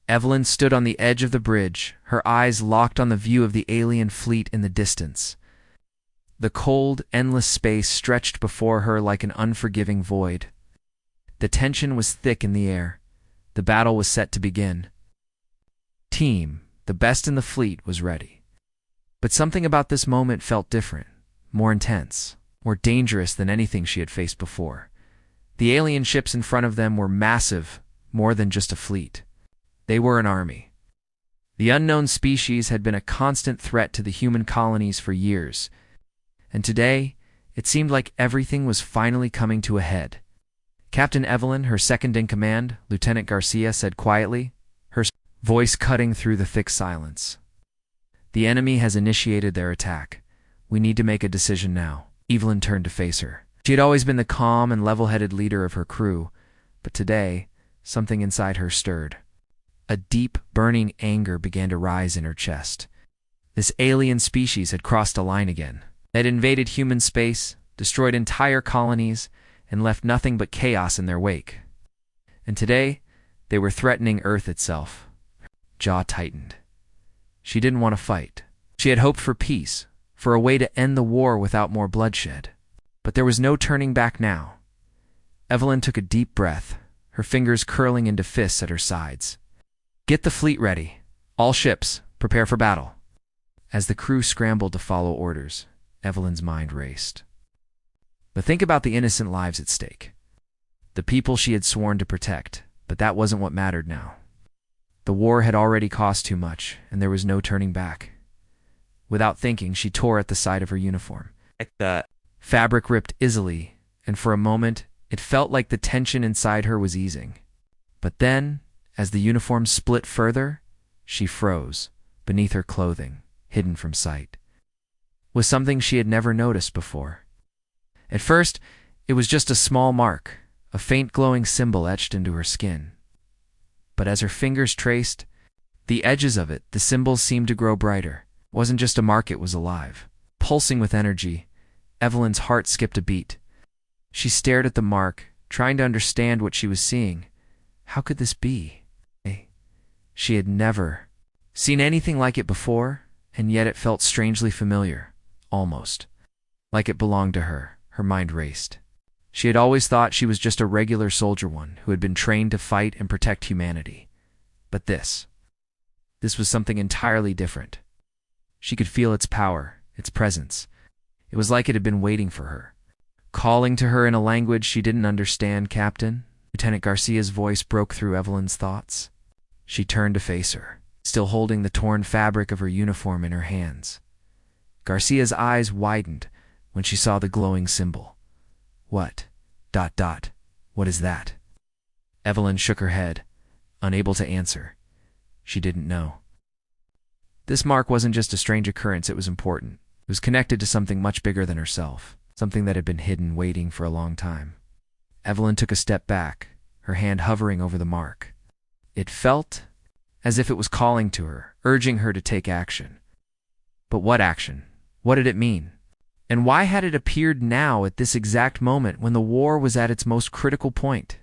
Evelyn stood on the edge of the bridge, her eyes locked on the view of the alien fleet in the distance. The cold, endless space stretched before her like an unforgiving void. The tension was thick in the air. The battle was set to begin. Team, the best in the fleet, was ready. But something about this moment felt different, more intense, more dangerous than anything she had faced before. The alien ships in front of them were massive, more than just a fleet. They were an army. The unknown species had been a constant threat to the human colonies for years, and today it seemed like everything was finally coming to a head. Captain Evelyn, her second-in-command, Lieutenant Garcia, said quietly, her voice cutting through the thick silence. "The enemy has initiated their attack. We need to make a decision now." Evelyn turned to face her. She had always been the calm and level-headed leader of her crew, but today, something inside her stirred. A deep, burning anger began to rise in her chest. This alien species had crossed a line again. They had invaded human space, destroyed entire colonies, and left nothing but chaos in their wake. And today, they were threatening Earth itself. Her jaw tightened. She didn't want to fight. She had hoped for peace, for a way to end the war without more bloodshed. But there was no turning back now. Evelyn took a deep breath, her fingers curling into fists at her sides. "Get the fleet ready. All ships, prepare for battle." As the crew scrambled to follow orders, Evelyn's mind raced. But think about the innocent lives at stake. The people she had sworn to protect, but that wasn't what mattered now. The war had already cost too much, and there was no turning back. Without thinking, she tore at the side of her uniform. The fabric ripped easily, and for a moment, it felt like the tension inside her was easing. But then, as the uniform split further, she froze, beneath her clothing, hidden from sight. Was something she had never noticed before. At first, it was just a small mark, a faint glowing symbol etched into her skin. But as her fingers traced the edges of it, the symbols seemed to grow brighter. It wasn't just a mark, it was alive. Pulsing with energy, Evelyn's heart skipped a beat. She stared at the mark, trying to understand what she was seeing. How could this be? She had never seen anything like it before, and yet it felt strangely familiar, almost like it belonged to her. Her mind raced. She had always thought she was just a regular soldier one who had been trained to fight and protect humanity. But this was something entirely different. She could feel its power, its presence. It was like it had been waiting for her, calling to her in a language she didn't understand. "Captain?" Lieutenant Garcia's voice broke through Evelyn's thoughts. She turned to face her, still holding the torn fabric of her uniform in her hands. Garcia's eyes widened when she saw the glowing symbol. What is that?" Evelyn shook her head, unable to answer. She didn't know. This mark wasn't just a strange occurrence, it was important. It was connected to something much bigger than herself, something that had been hidden, waiting for a long time. Evelyn took a step back, her hand hovering over the mark. It felt as if it was calling to her, urging her to take action. But what action? What did it mean? And why had it appeared now at this exact moment when the war was at its most critical point?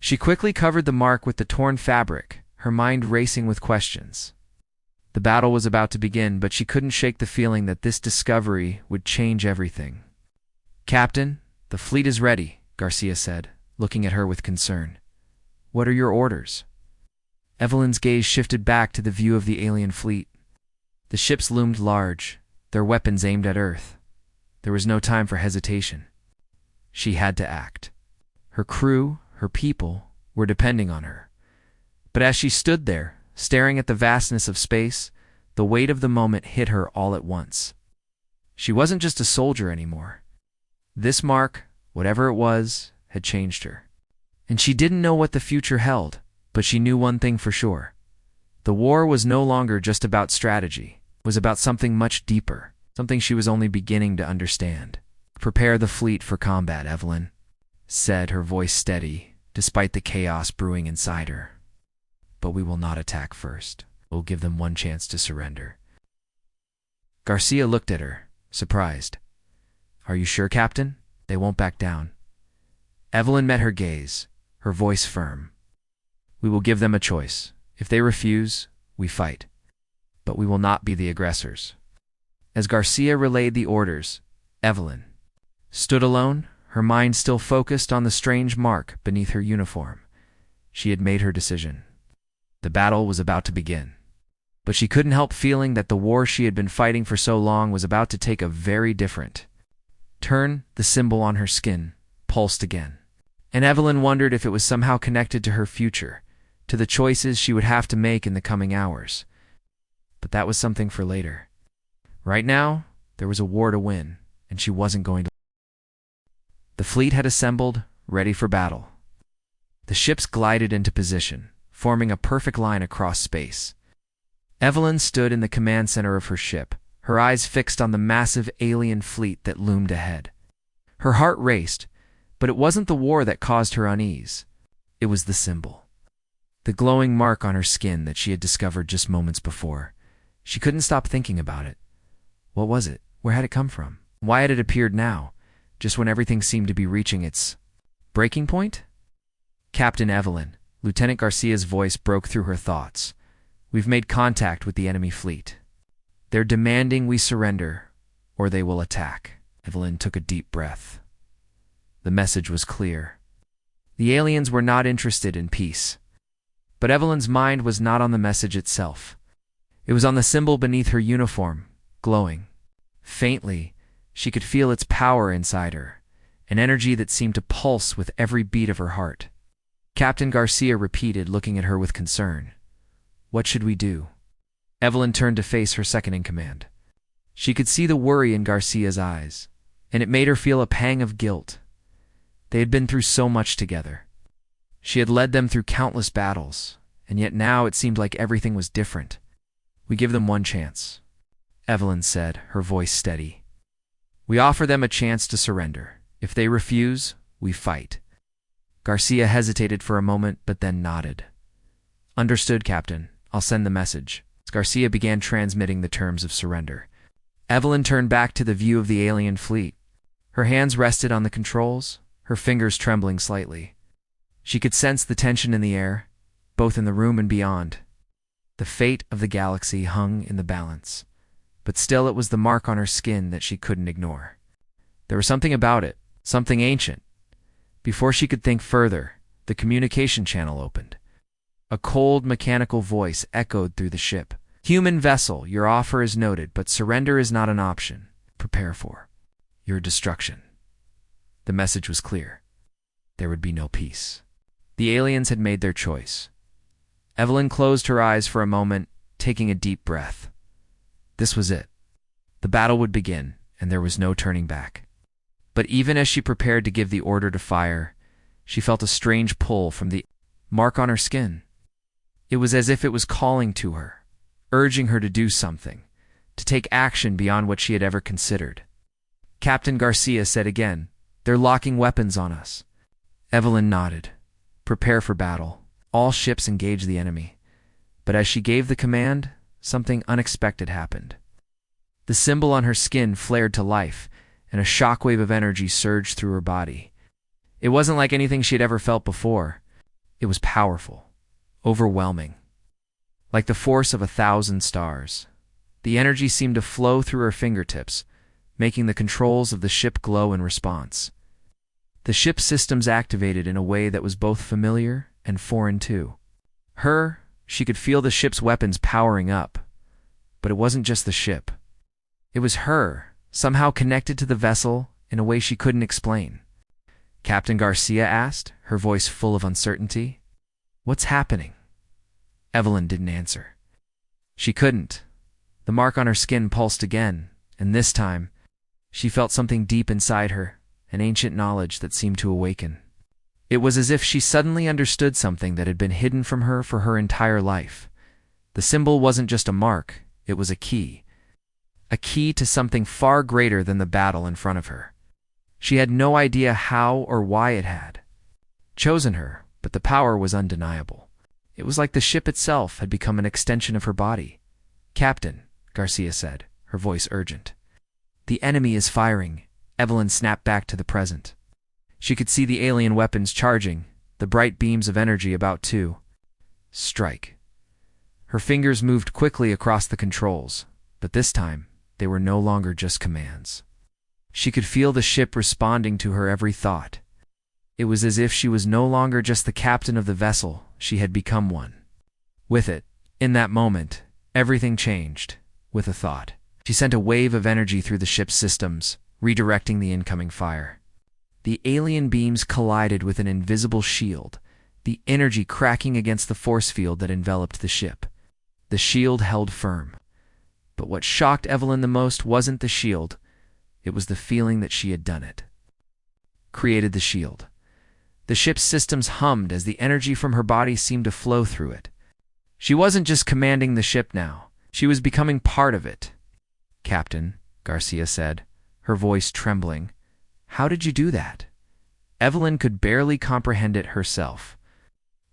She quickly covered the mark with the torn fabric, her mind racing with questions. The battle was about to begin, but she couldn't shake the feeling that this discovery would change everything. "Captain, the fleet is ready," Garcia said, looking at her with concern. "What are your orders?" Evelyn's gaze shifted back to the view of the alien fleet. The ships loomed large, their weapons aimed at Earth. There was no time for hesitation. She had to act. Her crew, her people, were depending on her. But as she stood there, staring at the vastness of space, the weight of the moment hit her all at once. She wasn't just a soldier anymore. This mark, whatever it was, had changed her. And she didn't know what the future held, but she knew one thing for sure. The war was no longer just about strategy. It was about something much deeper. Something she was only beginning to understand. "Prepare the fleet for combat, Evelyn," said, her voice steady, despite the chaos brewing inside her. "But we will not attack first. We'll give them one chance to surrender." Garcia looked at her, surprised. "Are you sure, Captain? They won't back down." Evelyn met her gaze, her voice firm. "We will give them a choice. If they refuse, we fight. But we will not be the aggressors. As Garcia relayed the orders, Evelyn stood alone, her mind still focused on the strange mark beneath her uniform. She had made her decision. The battle was about to begin. But she couldn't help feeling that the war she had been fighting for so long was about to take a very different turn. The symbol on her skin pulsed again. And Evelyn wondered if it was somehow connected to her future, to the choices she would have to make in the coming hours. But that was something for later. Right now, there was a war to win, and she wasn't going to. The fleet had assembled, ready for battle. The ships glided into position, forming a perfect line across space. Evelyn stood in the command center of her ship, her eyes fixed on the massive alien fleet that loomed ahead. Her heart raced, but it wasn't the war that caused her unease. It was the symbol. The glowing mark on her skin that she had discovered just moments before. She couldn't stop thinking about it. What was it? Where had it come from? Why had it appeared now, just when everything seemed to be reaching its breaking point? Captain Evelyn, Lieutenant Garcia's voice broke through her thoughts. We've made contact with the enemy fleet. They're demanding we surrender, or they will attack. Evelyn took a deep breath. The message was clear. The aliens were not interested in peace. But Evelyn's mind was not on the message itself. It was on the symbol beneath her uniform, glowing. Faintly, she could feel its power inside her, an energy that seemed to pulse with every beat of her heart. Captain Garcia repeated, looking at her with concern. What should we do? Evelyn turned to face her second-in-command. She could see the worry in Garcia's eyes, and it made her feel a pang of guilt. They had been through so much together. She had led them through countless battles, and yet now it seemed like everything was different. We give them one chance, Evelyn said, her voice steady. We offer them a chance to surrender. If they refuse, we fight. Garcia hesitated for a moment, but then nodded. Understood, Captain. I'll send the message. Garcia began transmitting the terms of surrender. Evelyn turned back to the view of the alien fleet. Her hands rested on the controls, her fingers trembling slightly. She could sense the tension in the air, both in the room and beyond. The fate of the galaxy hung in the balance, but still it was the mark on her skin that she couldn't ignore. There was something about it, something ancient. Before she could think further, the communication channel opened. A cold, mechanical voice echoed through the ship. Human vessel, your offer is noted, but surrender is not an option. Prepare for your destruction. The message was clear. There would be no peace. The aliens had made their choice. Evelyn closed her eyes for a moment, taking a deep breath. This was it. The battle would begin, and there was no turning back. But even as she prepared to give the order to fire, she felt a strange pull from the mark on her skin. It was as if it was calling to her, urging her to do something, to take action beyond what she had ever considered. Captain Garcia said again, "They're locking weapons on us." Evelyn nodded. Prepare for battle. All ships engage the enemy. But as she gave the command, something unexpected happened. The symbol on her skin flared to life, and a shockwave of energy surged through her body. It wasn't like anything she had ever felt before. It was powerful, overwhelming, like the force of 1,000 stars. The energy seemed to flow through her fingertips, making the controls of the ship glow in response. The ship's systems activated in a way that was both familiar and foreign too. She could feel the ship's weapons powering up. But it wasn't just the ship. It was her, somehow connected to the vessel in a way she couldn't explain. Captain Garcia asked, her voice full of uncertainty. What's happening? Evelyn didn't answer. She couldn't. The mark on her skin pulsed again, and this time, she felt something deep inside her, an ancient knowledge that seemed to awaken. It was as if she suddenly understood something that had been hidden from her for her entire life. The symbol wasn't just a mark, it was a key to something far greater than the battle in front of her. She had no idea how or why it had chosen her, but the power was undeniable. It was like the ship itself had become an extension of her body. Captain, Garcia said, her voice urgent. The enemy is firing. Evelyn snapped back to the present. She could see the alien weapons charging, the bright beams of energy about to strike. Her fingers moved quickly across the controls, but this time, they were no longer just commands. She could feel the ship responding to her every thought. It was as if she was no longer just the captain of the vessel, she had become one. With it, in that moment, everything changed, with a thought. She sent a wave of energy through the ship's systems, redirecting the incoming fire. The alien beams collided with an invisible shield, the energy cracking against the force field that enveloped the ship. The shield held firm. But what shocked Evelyn the most wasn't the shield. It was the feeling that she had done it. Created the shield. The ship's systems hummed as the energy from her body seemed to flow through it. She wasn't just commanding the ship now. She was becoming part of it. "Captain," Garcia said, her voice trembling. "How did you do that?" Evelyn could barely comprehend it herself.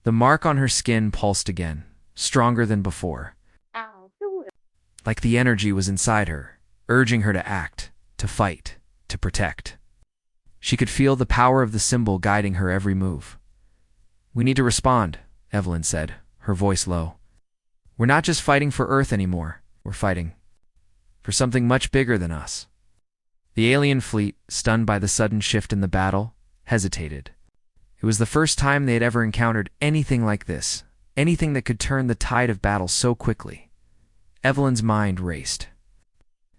The mark on her skin pulsed again, stronger than before. Like the energy was inside her, urging her to act, to fight, to protect. She could feel the power of the symbol guiding her every move. "We need to respond," Evelyn said, her voice low. "We're not just fighting for Earth anymore. We're fighting for something much bigger than us." The alien fleet, stunned by the sudden shift in the battle, hesitated. It was the first time they had ever encountered anything like this, anything that could turn the tide of battle so quickly. Evelyn's mind raced.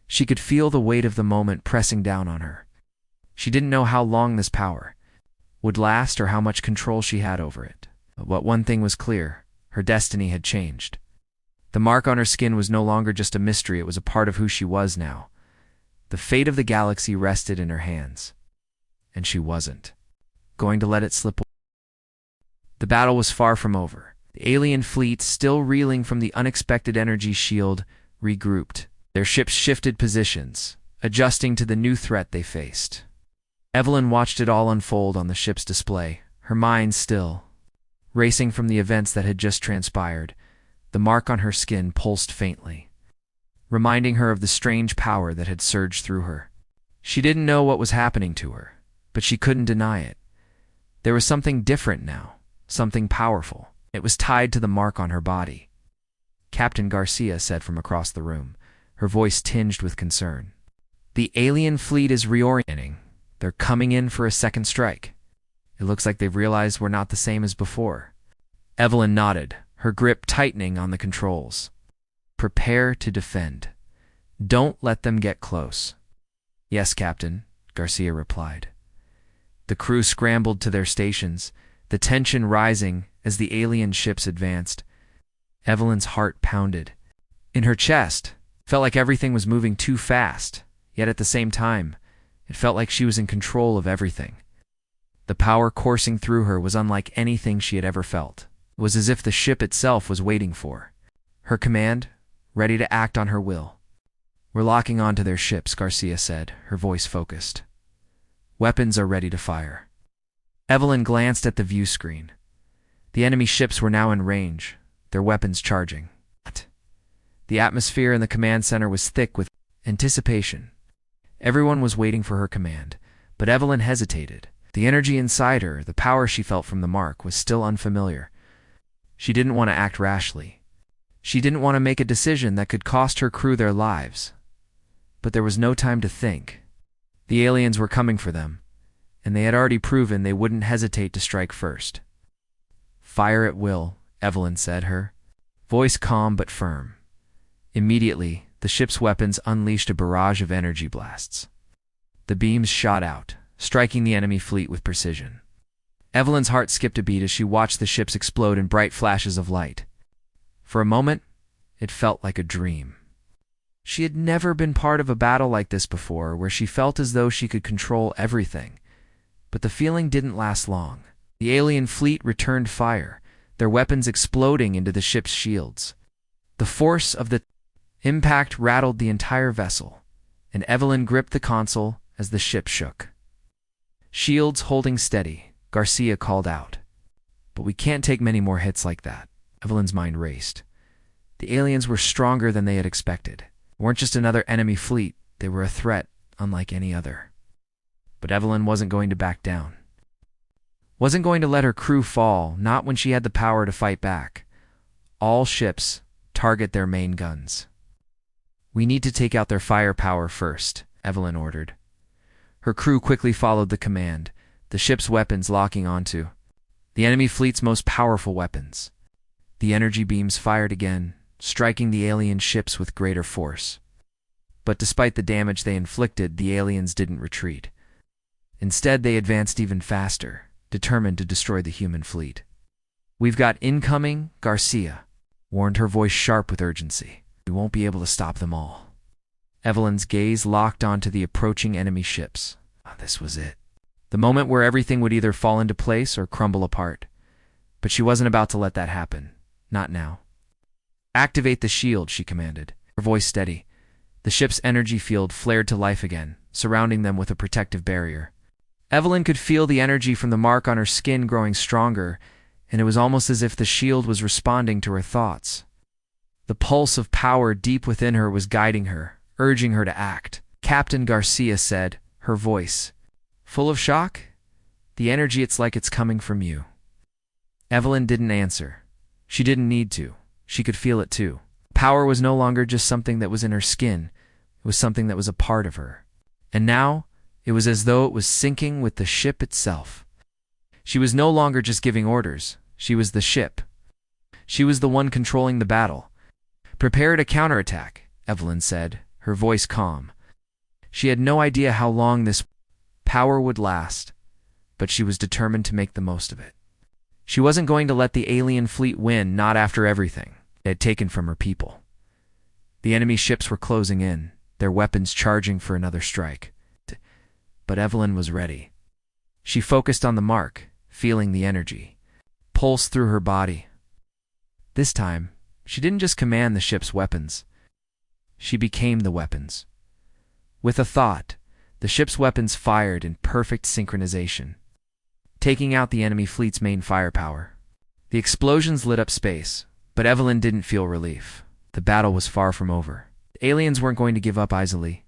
She could feel the weight of the moment pressing down on her. She didn't know how long this power would last or how much control she had over it. But one thing was clear: her destiny had changed. The mark on her skin was no longer just a mystery, it was a part of who she was now. The fate of the galaxy rested in her hands. And she wasn't going to let it slip away. The battle was far from over. The alien fleet, still reeling from the unexpected energy shield, regrouped. Their ships shifted positions, adjusting to the new threat they faced. Evelyn watched it all unfold on the ship's display, her mind still racing from the events that had just transpired. The mark on her skin pulsed faintly, reminding her of the strange power that had surged through her. She didn't know what was happening to her, but she couldn't deny it. There was something different now, something powerful. It was tied to the mark on her body. Captain Garcia said from across the room, her voice tinged with concern. "The alien fleet is reorienting. They're coming in for a second strike. It looks like they've realized we're not the same as before." Evelyn nodded, her grip tightening on the controls. "Prepare to defend. Don't let them get close." "Yes, Captain," Garcia replied. The crew scrambled to their stations, the tension rising as the alien ships advanced. Evelyn's heart pounded. In her chest, it felt like everything was moving too fast, yet at the same time, it felt like she was in control of everything. The power coursing through her was unlike anything she had ever felt. It was as if the ship itself was waiting for her command, ready to act on her will. "We're locking onto their ships," Garcia said, her voice focused. "Weapons are ready to fire." Evelyn glanced at the view screen. The enemy ships were now in range, their weapons charging. The atmosphere in the command center was thick with anticipation. Everyone was waiting for her command, but Evelyn hesitated. The energy inside her, the power she felt from the mark, was still unfamiliar. She didn't want to act rashly. She didn't want to make a decision that could cost her crew their lives. But there was no time to think. The aliens were coming for them, and they had already proven they wouldn't hesitate to strike first. "Fire at will," Evelyn said, her voice calm but firm. Immediately, the ship's weapons unleashed a barrage of energy blasts. The beams shot out, striking the enemy fleet with precision. Evelyn's heart skipped a beat as she watched the ships explode in bright flashes of light. For a moment, it felt like a dream. She had never been part of a battle like this before, where she felt as though she could control everything. But the feeling didn't last long. The alien fleet returned fire, their weapons exploding into the ship's shields. The force of the impact rattled the entire vessel, and Evelyn gripped the console as the ship shook. "Shields holding steady," Garcia called out. "But we can't take many more hits like that." Evelyn's mind raced. The aliens were stronger than they had expected. They weren't just another enemy fleet, they were a threat unlike any other. But Evelyn wasn't going to back down. Wasn't going to let her crew fall, not when she had the power to fight back. All ships, target their main guns. "We need to take out their firepower first," Evelyn ordered. Her crew quickly followed the command, the ship's weapons locking onto the enemy fleet's most powerful weapons. The energy beams fired again, striking the alien ships with greater force. But despite the damage they inflicted, the aliens didn't retreat. Instead, they advanced even faster, determined to destroy the human fleet. "We've got incoming, Garcia," warned her voice sharp with urgency. "We won't be able to stop them all." Evelyn's gaze locked onto the approaching enemy ships. This was it. The moment where everything would either fall into place or crumble apart. But she wasn't about to let that happen. Not now. "Activate the shield," she commanded, her voice steady. The ship's energy field flared to life again, surrounding them with a protective barrier. Evelyn could feel the energy from the mark on her skin growing stronger, and it was almost as if the shield was responding to her thoughts. The pulse of power deep within her was guiding her, urging her to act. "Captain Garcia," said, her voice full of shock. "The energy, it's like it's coming from you." Evelyn didn't answer. She didn't need to. She could feel it too. Power was no longer just something that was in her skin. It was something that was a part of her. And now, it was as though it was syncing with the ship itself. She was no longer just giving orders. She was the ship. She was the one controlling the battle. "Prepare to counterattack," Evelyn said, her voice calm. She had no idea how long this power would last, but she was determined to make the most of it. She wasn't going to let the alien fleet win, not after everything it had taken from her people. The enemy ships were closing in, their weapons charging for another strike. But Evelyn was ready. She focused on the mark, feeling the energy pulse through her body. This time, she didn't just command the ship's weapons. She became the weapons. With a thought, the ship's weapons fired in perfect synchronization, taking out the enemy fleet's main firepower. The explosions lit up space, but Evelyn didn't feel relief. The battle was far from over. The aliens weren't going to give up easily.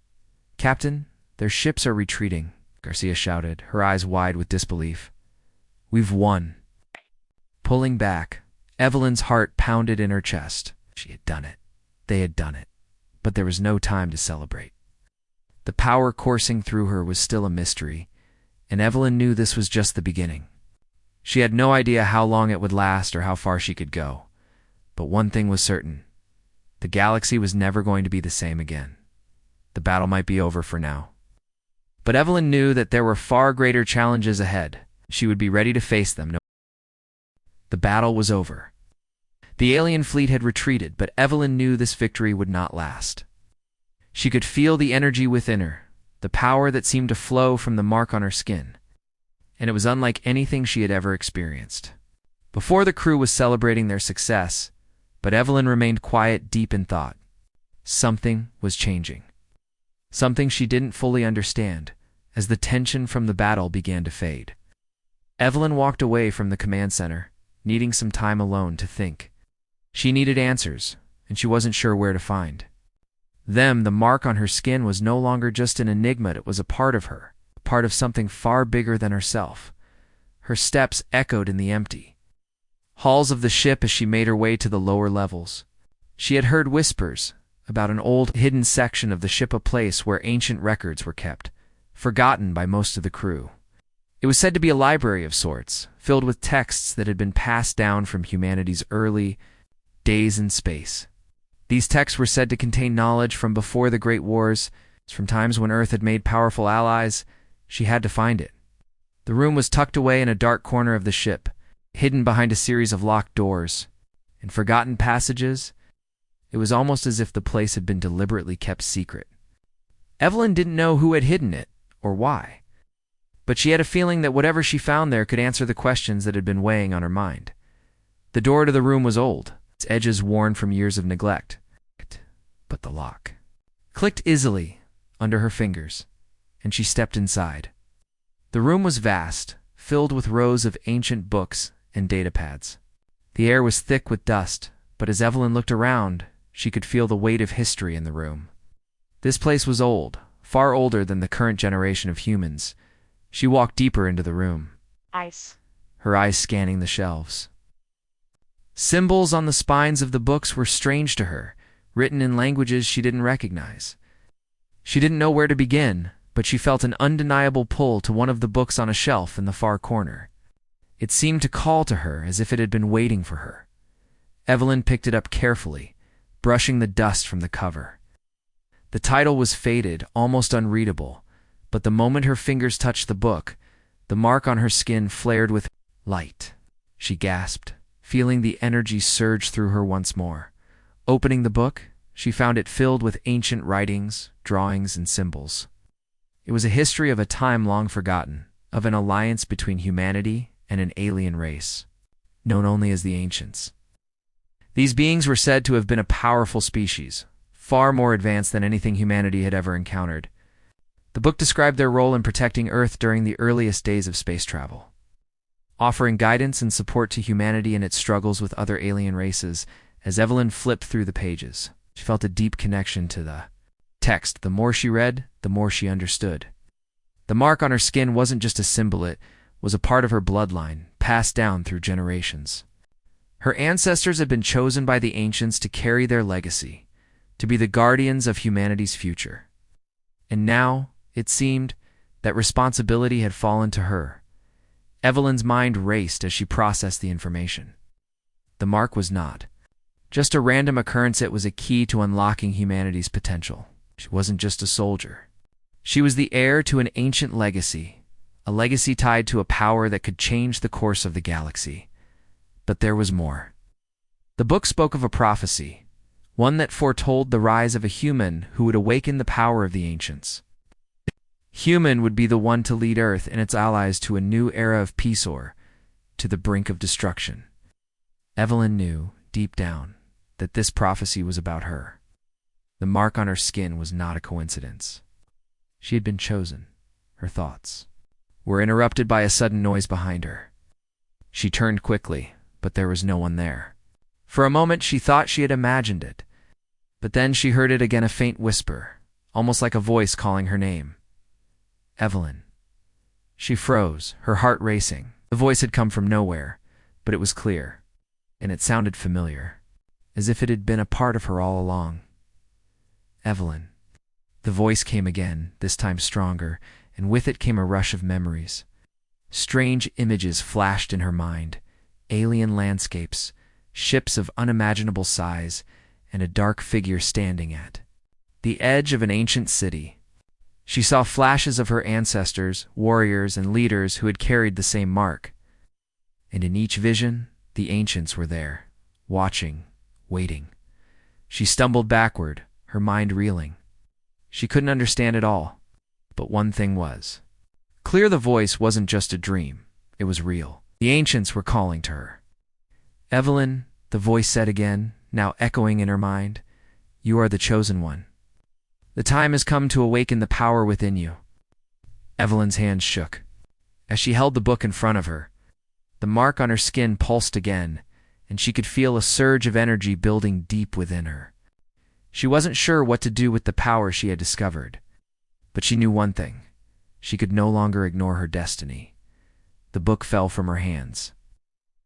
"Captain, their ships are retreating," Garcia shouted, her eyes wide with disbelief. "We've won." Pulling back, Evelyn's heart pounded in her chest. She had done it. They had done it. But there was no time to celebrate. The power coursing through her was still a mystery, and Evelyn knew this was just the beginning. She had no idea how long it would last or how far she could go. But one thing was certain. The galaxy was never going to be the same again. The battle might be over for now. But Evelyn knew that there were far greater challenges ahead. She would be ready to face them. The battle was over. The alien fleet had retreated, but Evelyn knew this victory would not last. She could feel the energy within her, the power that seemed to flow from the mark on her skin. And it was unlike anything she had ever experienced. Before, the crew was celebrating their success, but Evelyn remained quiet, deep in thought. Something was changing. Something she didn't fully understand, as the tension from the battle began to fade. Evelyn walked away from the command center, needing some time alone to think. She needed answers, and she wasn't sure where to find them. The mark on her skin was no longer just an enigma, it was a part of her, part of something far bigger than herself. Her steps echoed in the empty halls of the ship as she made her way to the lower levels. She had heard whispers about an old, hidden section of the ship, a place where ancient records were kept, forgotten by most of the crew. It was said to be a library of sorts, filled with texts that had been passed down from humanity's early days in space. These texts were said to contain knowledge from before the Great Wars, from times when Earth had made powerful allies. She had to find it. The room was tucked away in a dark corner of the ship, hidden behind a series of locked doors and forgotten passages. It was almost as if the place had been deliberately kept secret. Evelyn didn't know who had hidden it or why, but she had a feeling that whatever she found there could answer the questions that had been weighing on her mind. The door to the room was old, its edges worn from years of neglect, but the lock clicked easily under her fingers, and she stepped inside. The room was vast, filled with rows of ancient books and datapads. The air was thick with dust, but as Evelyn looked around, she could feel the weight of history in the room. This place was old, far older than the current generation of humans. She walked deeper into the room, Ice. her eyes scanning the shelves. Symbols on the spines of the books were strange to her, written in languages she didn't recognize. She didn't know where to begin, but she felt an undeniable pull to one of the books on a shelf in the far corner. It seemed to call to her as if it had been waiting for her. Evelyn picked it up carefully, brushing the dust from the cover. The title was faded, almost unreadable, but the moment her fingers touched the book, the mark on her skin flared with light. She gasped, feeling the energy surge through her once more. Opening the book, she found it filled with ancient writings, drawings, and symbols. It was a history of a time long forgotten, of an alliance between humanity and an alien race, known only as the Ancients. These beings were said to have been a powerful species, far more advanced than anything humanity had ever encountered. The book described their role in protecting Earth during the earliest days of space travel, offering guidance and support to humanity in its struggles with other alien races. As Evelyn flipped through the pages, she felt a deep connection to the text. The more she read, the more she understood. The mark on her skin wasn't just a symbol, it was a part of her bloodline, passed down through generations. Her ancestors had been chosen by the Ancients to carry their legacy, to be the guardians of humanity's future. And now, it seemed, that responsibility had fallen to her. Evelyn's mind raced as she processed the information. The mark was not just a random occurrence, it was a key to unlocking humanity's potential. She wasn't just a soldier. She was the heir to an ancient legacy, a legacy tied to a power that could change the course of the galaxy. But there was more. The book spoke of a prophecy, one that foretold the rise of a human who would awaken the power of the Ancients. Human would be the one to lead Earth and its allies to a new era of peace or to the brink of destruction. Evelyn knew, deep down, that this prophecy was about her. The mark on her skin was not a coincidence. She had been chosen. Her thoughts were interrupted by a sudden noise behind her. She turned quickly, but there was no one there. For a moment she thought she had imagined it, but then she heard it again, a faint whisper, almost like a voice calling her name. Evelyn. She froze, her heart racing. The voice had come from nowhere, but it was clear, and it sounded familiar, as if it had been a part of her all along. Evelyn. The voice came again, this time stronger, and with it came a rush of memories. Strange images flashed in her mind, alien landscapes, ships of unimaginable size, and a dark figure standing at the edge of an ancient city. She saw flashes of her ancestors, warriors, and leaders who had carried the same mark. And in each vision, the Ancients were there, watching, waiting. She stumbled backward, her mind reeling. She couldn't understand it all, but one thing was clear: the voice wasn't just a dream, it was real. The Ancients were calling to her. Evelyn, the voice said again, now echoing in her mind, you are the chosen one. The time has come to awaken the power within you. Evelyn's hands shook. As she held the book in front of her, the mark on her skin pulsed again, and she could feel a surge of energy building deep within her. She wasn't sure what to do with the power she had discovered, but she knew one thing: she could no longer ignore her destiny. The book fell from her hands,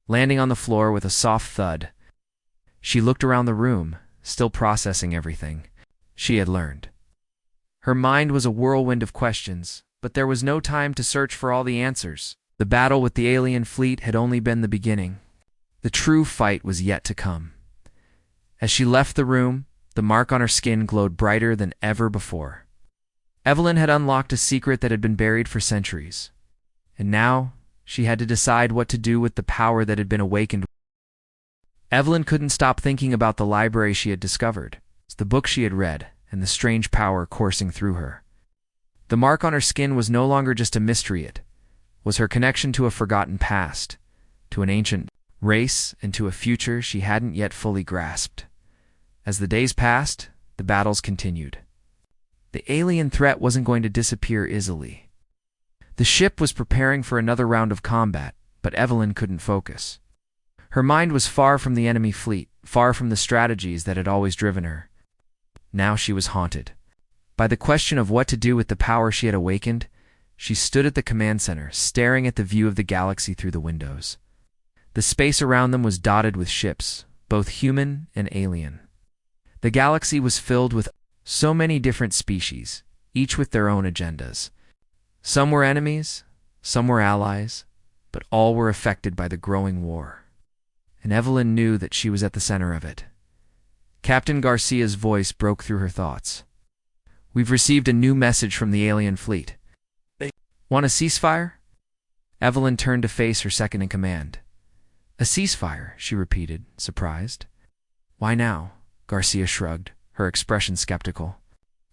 landing on the floor with a soft thud. She looked around the room, still processing everything she had learned. Her mind was a whirlwind of questions, but there was no time to search for all the answers. The battle with the alien fleet had only been the beginning. The true fight was yet to come. As she left the room, the mark on her skin glowed brighter than ever before. Evelyn had unlocked a secret that had been buried for centuries, and now she had to decide what to do with the power that had been awakened. Evelyn couldn't stop thinking about the library she had discovered, the book she had read, and the strange power coursing through her. The mark on her skin was no longer just a mystery, it was her connection to a forgotten past, to an ancient race, and to a future she hadn't yet fully grasped. As the days passed, the battles continued. The alien threat wasn't going to disappear easily. The ship was preparing for another round of combat, but Evelyn couldn't focus. Her mind was far from the enemy fleet, far from the strategies that had always driven her. Now she was haunted by the question of what to do with the power she had awakened. She stood at the command center, staring at the view of the galaxy through the windows. The space around them was dotted with ships, both human and alien. The galaxy was filled with so many different species, each with their own agendas. Some were enemies, some were allies, but all were affected by the growing war. And Evelyn knew that she was at the center of it. Captain Garcia's voice broke through her thoughts. "We've received a new message from the alien fleet. They want a ceasefire?" Evelyn turned to face her second-in-command. "A ceasefire," she repeated, surprised. "Why now?" Garcia shrugged, her expression skeptical.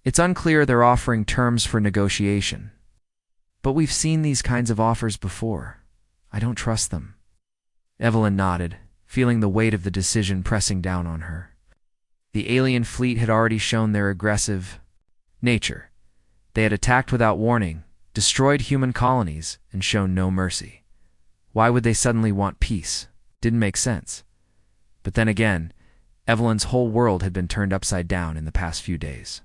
"It's unclear they're offering terms for negotiation. But we've seen these kinds of offers before. I don't trust them." Evelyn nodded, feeling the weight of the decision pressing down on her. The alien fleet had already shown their aggressive nature. They had attacked without warning, destroyed human colonies, and shown no mercy. Why would they suddenly want peace? Didn't make sense. But then again, Evelyn's whole world had been turned upside down in the past few days.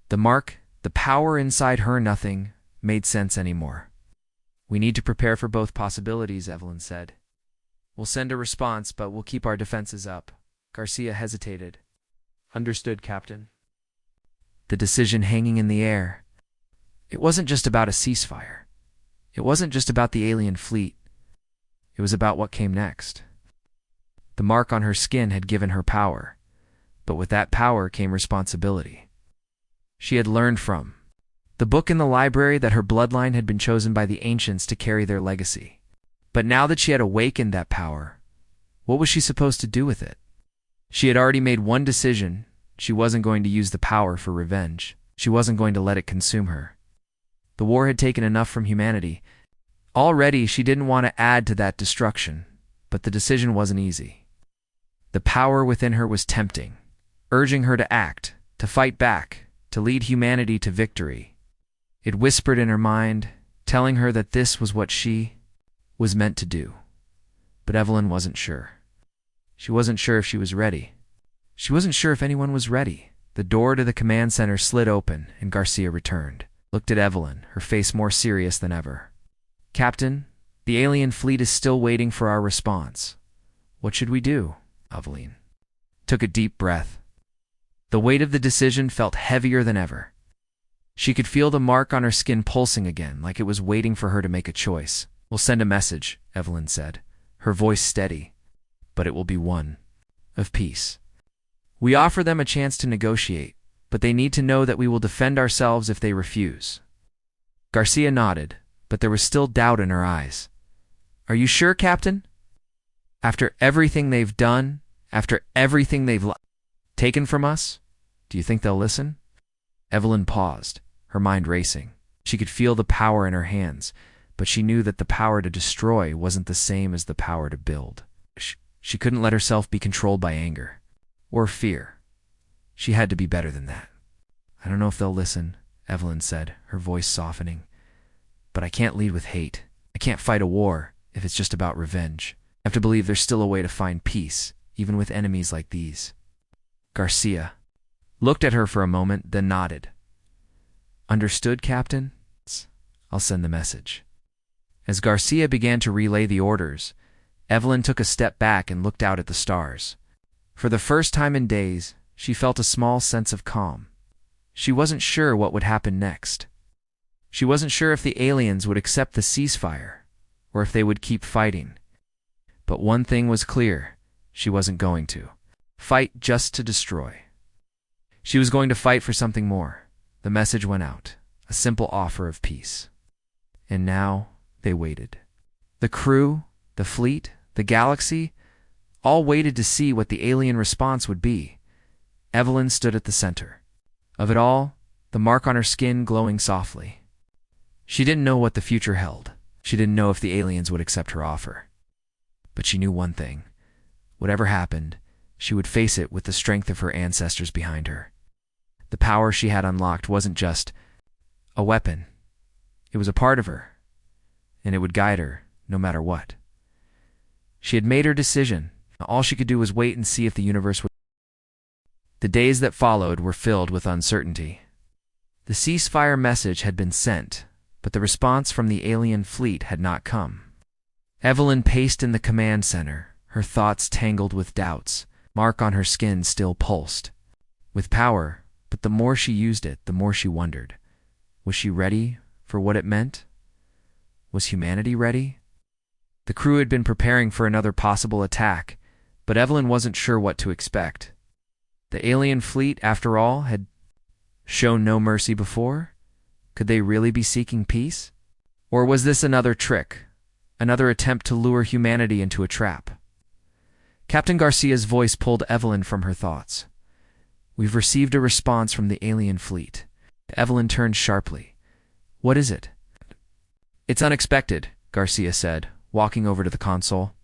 The mark, the power inside her, nothing made sense anymore. "We need to prepare for both possibilities," Evelyn said. "We'll send a response, but we'll keep our defenses up." Garcia hesitated. "Understood, Captain." The decision hanging in the air. It wasn't just about a ceasefire. It wasn't just about the alien fleet. It was about what came next. The mark on her skin had given her power, but with that power came responsibility. She had learned from the book in the library that her bloodline had been chosen by the ancients to carry their legacy. But now that she had awakened that power, what was she supposed to do with it? She had already made one decision. She wasn't going to use the power for revenge. She wasn't going to let it consume her. The war had taken enough from humanity. Already she didn't want to add to that destruction, but the decision wasn't easy. The power within her was tempting, urging her to act, to fight back, to lead humanity to victory. It whispered in her mind, telling her that this was what she was meant to do. But Evelyn wasn't sure. She wasn't sure if she was ready. She wasn't sure if anyone was ready. The door to the command center slid open, and Garcia returned, looked at Evelyn, her face more serious than ever. "Captain, the alien fleet is still waiting for our response. What should we do?" Evelyn took a deep breath. The weight of the decision felt heavier than ever. She could feel the mark on her skin pulsing again, like it was waiting for her to make a choice. "We'll send a message," Evelyn said, her voice steady, "but it will be one of peace. We offer them a chance to negotiate, but they need to know that we will defend ourselves if they refuse." Garcia nodded, but there was still doubt in her eyes. "Are you sure, Captain? After everything they've done, after everything they've taken from us, do you think they'll listen?" Evelyn paused, her mind racing. She could feel the power in her hands, but she knew that the power to destroy wasn't the same as the power to build. She couldn't let herself be controlled by anger or fear. She had to be better than that. "I don't know if they'll listen," Evelyn said, her voice softening. "But I can't lead with hate. I can't fight a war if it's just about revenge. I have to believe there's still a way to find peace, even with enemies like these." Garcia looked at her for a moment, then nodded. "Understood, Captain? I'll send the message." As Garcia began to relay the orders, Evelyn took a step back and looked out at the stars. For the first time in days, she felt a small sense of calm. She wasn't sure what would happen next. She wasn't sure if the aliens would accept the ceasefire, or if they would keep fighting. But one thing was clear: she wasn't going to fight just to destroy. She was going to fight for something more. The message went out, a simple offer of peace. And now they waited. The crew, the fleet, the galaxy, all waited to see what the alien response would be. Evelyn stood at the center of it all, the mark on her skin glowing softly. She didn't know what the future held. She didn't know if the aliens would accept her offer. But she knew one thing: whatever happened, she would face it with the strength of her ancestors behind her. The power she had unlocked wasn't just a weapon. It was a part of her, and it would guide her no matter what. She had made her decision. All she could do was wait and see if the universe would. The days that followed were filled with uncertainty. The ceasefire message had been sent, but the response from the alien fleet had not come. Evelyn paced in the command center, her thoughts tangled with doubts. Mark on her skin still pulsed. With power, but the more she used it, the more she wondered. Was she ready for what it meant? Was humanity ready? The crew had been preparing for another possible attack, but Evelyn wasn't sure what to expect. The alien fleet, after all, had shown no mercy before? Could they really be seeking peace? Or was this another trick, another attempt to lure humanity into a trap? Captain Garcia's voice pulled Evelyn from her thoughts. "We've received a response from the alien fleet." Evelyn turned sharply. "What is it?" "It's unexpected," Garcia said, walking over to the console.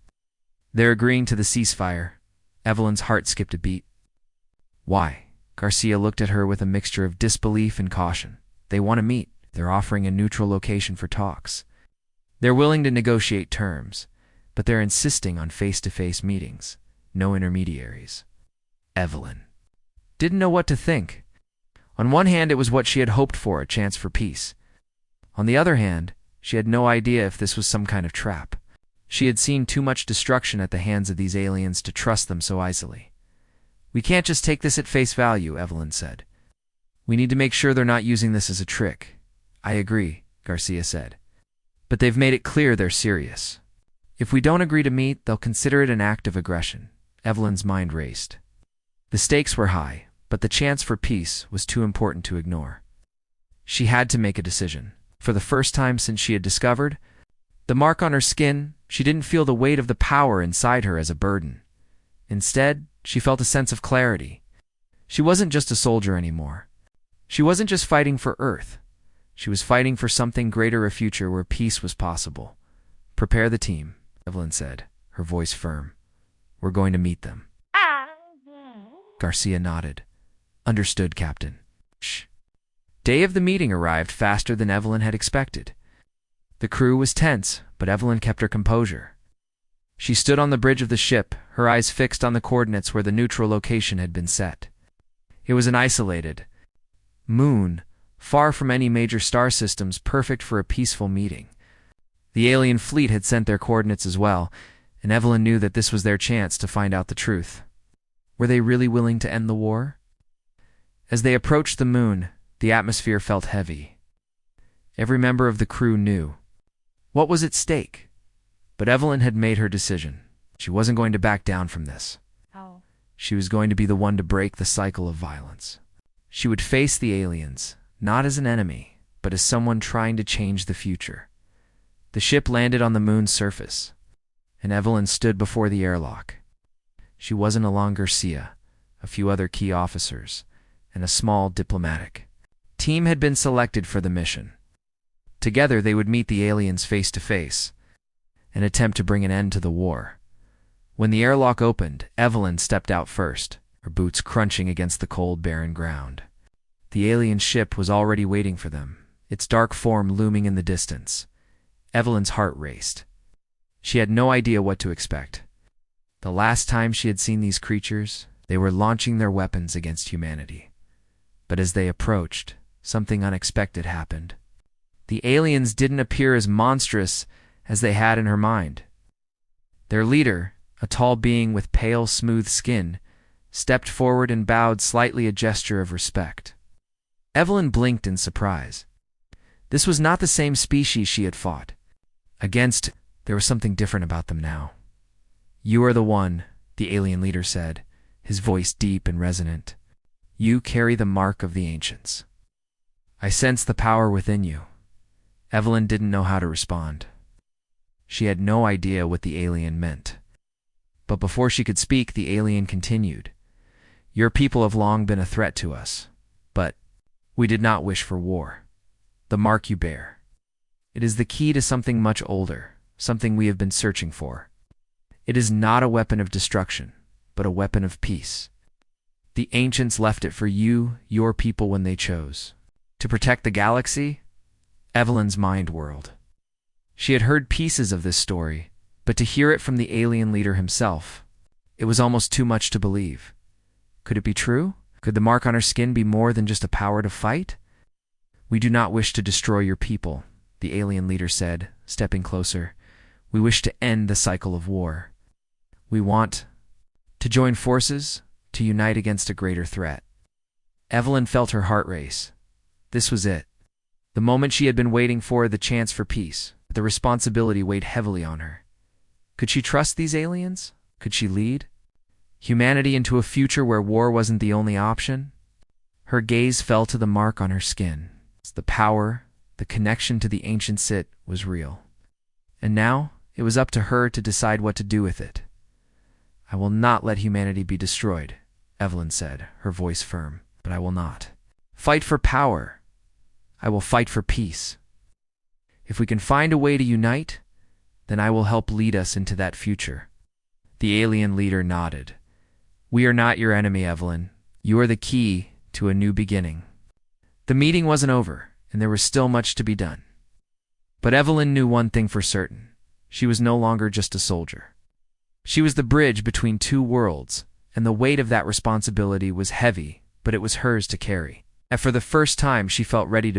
"They're agreeing to the ceasefire." Evelyn's heart skipped a beat. "Why?" Garcia looked at her with a mixture of disbelief and caution. "They want to meet. They're offering a neutral location for talks. They're willing to negotiate terms, but they're insisting on face-to-face meetings, no intermediaries." Evelyn didn't know what to think. On one hand, it was what she had hoped for, a chance for peace. On the other hand, she had no idea if this was some kind of trap. She had seen too much destruction at the hands of these aliens to trust them so easily. "We can't just take this at face value," Evelyn said. "We need to make sure they're not using this as a trick." "I agree," Garcia said. "But they've made it clear they're serious. If we don't agree to meet, they'll consider it an act of aggression." Evelyn's mind raced. The stakes were high, but the chance for peace was too important to ignore. She had to make a decision. For the first time since she had discovered the mark on her skin, she didn't feel the weight of the power inside her as a burden. Instead, she felt a sense of clarity. She wasn't just a soldier anymore. She wasn't just fighting for Earth. She was fighting for something greater, a future where peace was possible. "Prepare the team," Evelyn said, her voice firm. "We're going to meet them." Garcia nodded. "Understood, Captain." Shh. Day of the meeting arrived faster than Evelyn had expected. The crew was tense, but Evelyn kept her composure. She stood on the bridge of the ship, her eyes fixed on the coordinates where the neutral location had been set. It was an isolated moon, far from any major star systems, perfect for a peaceful meeting. The alien fleet had sent their coordinates as well, and Evelyn knew that this was their chance to find out the truth. Were they really willing to end the war? As they approached the moon, the atmosphere felt heavy. Every member of the crew knew what was at stake. But Evelyn had made her decision. She wasn't going to back down from this. Oh. She was going to be the one to break the cycle of violence. She would face the aliens, not as an enemy, but as someone trying to change the future. The ship landed on the moon's surface, and Evelyn stood before the airlock. She wasn't alone. Garcia, a few other key officers, and a small diplomatic team had been selected for the mission. Together they would meet the aliens face to face and attempt to bring an end to the war. When the airlock opened, Evelyn stepped out first, her boots crunching against the cold, barren ground. The alien ship was already waiting for them, its dark form looming in the distance. Evelyn's heart raced. She had no idea what to expect. The last time she had seen these creatures, they were launching their weapons against humanity. But as they approached, something unexpected happened. The aliens didn't appear as monstrous as they had in her mind. Their leader, a tall being with pale, smooth skin, stepped forward and bowed slightly, a gesture of respect. Evelyn blinked in surprise. This was not the same species she had fought against. There was something different about them now. "You are the one," the alien leader said, his voice deep and resonant. "You carry the mark of the ancients. I sense the power within you." Evelyn didn't know how to respond. She had no idea what the alien meant. But before she could speak, the alien continued. "Your people have long been a threat to us, but we did not wish for war. The mark you bear, it is the key to something much older, something we have been searching for. It is not a weapon of destruction, but a weapon of peace. The ancients left it for you, your people, when they chose to protect the galaxy." Evelyn's mind whirled. She had heard pieces of this story, but to hear it from the alien leader himself, it was almost too much to believe. Could it be true? Could the mark on her skin be more than just a power to fight? "We do not wish to destroy your people," the alien leader said, stepping closer. We wish to end the cycle of war. We want to join forces, to unite against a greater threat. Evelyn felt her heart race. This was it. The moment she had been waiting for, the chance for peace. The responsibility weighed heavily on her. Could she trust these aliens? Could she lead humanity into a future where war wasn't the only option? Her gaze fell to the mark on her skin. The power, the connection to the ancient Sith was real. And now, it was up to her to decide what to do with it. I will not let humanity be destroyed, Evelyn said, her voice firm. But I will not fight for power. I will fight for peace. If we can find a way to unite, then I will help lead us into that future. The alien leader nodded. We are not your enemy, Evelyn. You are the key to a new beginning. The meeting wasn't over, and there was still much to be done. But Evelyn knew one thing for certain. She was no longer just a soldier. She was the bridge between two worlds, and the weight of that responsibility was heavy, but it was hers to carry. And for the first time, she felt ready to